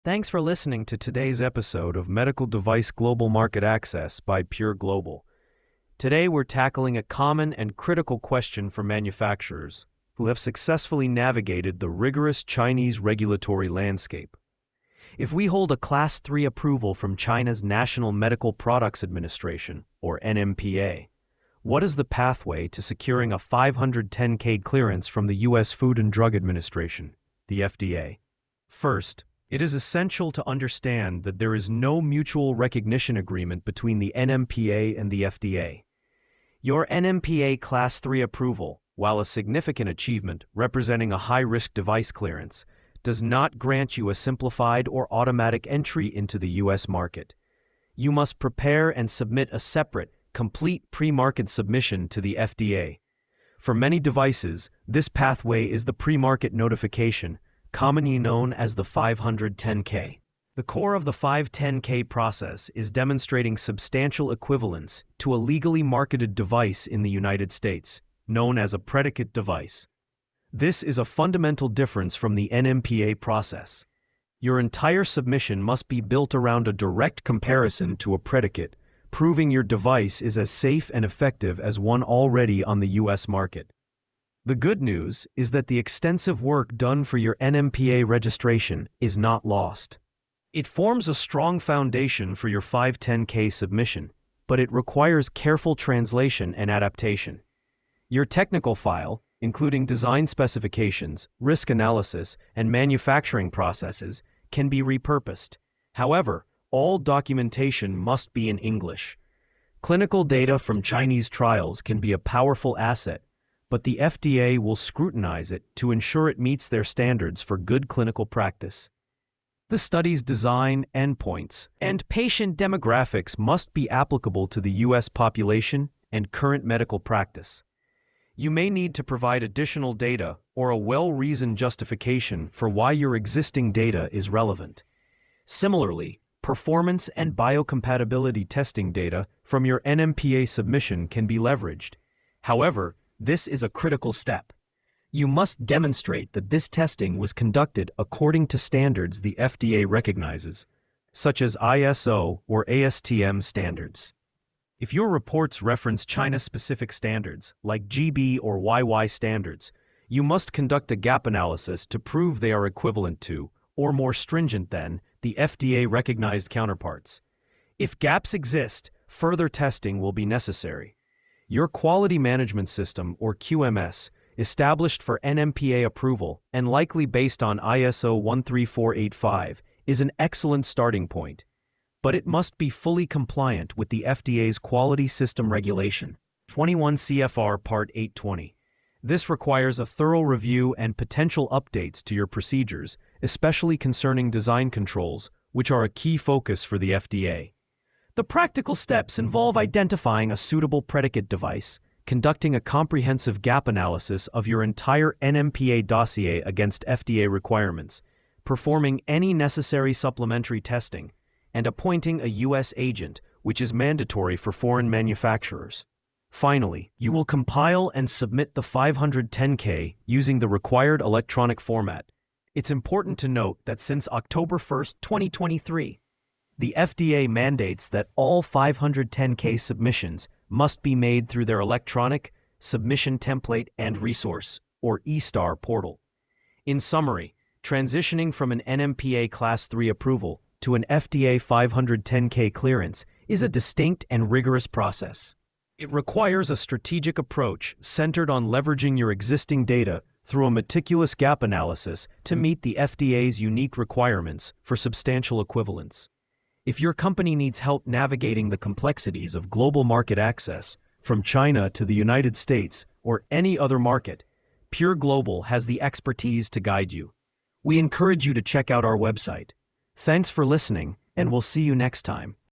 Thanks for listening to today's episode of Medical Device Global Market Access by Pure Global. Today we're tackling a common and critical question for manufacturers who have successfully navigated the rigorous Chinese regulatory landscape. If we hold a Class III approval from China's National Medical Products Administration, or NMPA, what is the pathway to securing a 510(k) clearance from the U.S. Food and Drug Administration, the FDA? First, it is essential to understand that there is no mutual recognition agreement between the NMPA and the FDA. Your NMPA Class III approval, while a significant achievement representing a high-risk device clearance, does not grant you a simplified or automatic entry into the U.S. market. You must prepare and submit a separate, complete pre-market submission to the FDA. For many devices, this pathway is the pre-market notification, commonly known as the 510(k). The core of the 510(k) process is demonstrating substantial equivalence to a legally marketed device in the United States, known as a predicate device. This is a fundamental difference from the NMPA process. Your entire submission must be built around a direct comparison to a predicate, proving your device is as safe and effective as one already on the U.S. market. The good news is that the extensive work done for your NMPA registration is not lost. It forms a strong foundation for your 510(k) submission, but it requires careful translation and adaptation. Your technical file, including design specifications, risk analysis, and manufacturing processes, can be repurposed. However, all documentation must be in English. Clinical data from Chinese trials can be a powerful asset, but the FDA will scrutinize it to ensure it meets their standards for good clinical practice. The study's design, endpoints, and patient demographics must be applicable to the U.S. population and current medical practice. You may need to provide additional data or a well-reasoned justification for why your existing data is relevant. Similarly, performance and biocompatibility testing data from your NMPA submission can be leveraged. However, this is a critical step. You must demonstrate that this testing was conducted according to standards the FDA recognizes, such as ISO or ASTM standards. If your reports reference China-specific standards, like GB or YY standards, you must conduct a gap analysis to prove they are equivalent to, or more stringent than, the FDA-recognized counterparts. If gaps exist, further testing will be necessary. Your Quality Management System, or QMS, established for NMPA approval and likely based on ISO 13485, is an excellent starting point. But it must be fully compliant with the FDA's Quality System Regulation, 21 CFR Part 820. This requires a thorough review and potential updates to your procedures, especially concerning design controls, which are a key focus for the FDA. The practical steps involve identifying a suitable predicate device, conducting a comprehensive gap analysis of your entire NMPA dossier against FDA requirements, performing any necessary supplementary testing, and appointing a U.S. agent, which is mandatory for foreign manufacturers. Finally, you will compile and submit the 510(k) using the required electronic format. It's important to note that since October 1, 2023, the FDA mandates that all 510(k) submissions must be made through their electronic submission template and resource, or eStar portal. In summary, transitioning from an NMPA Class III approval to an FDA 510(k) clearance is a distinct and rigorous process. It requires a strategic approach centered on leveraging your existing data through a meticulous gap analysis to meet the FDA's unique requirements for substantial equivalence. If your company needs help navigating the complexities of global market access, from China to the United States or any other market, Pure Global has the expertise to guide you. We encourage you to check out our website. Thanks for listening, and we'll see you next time.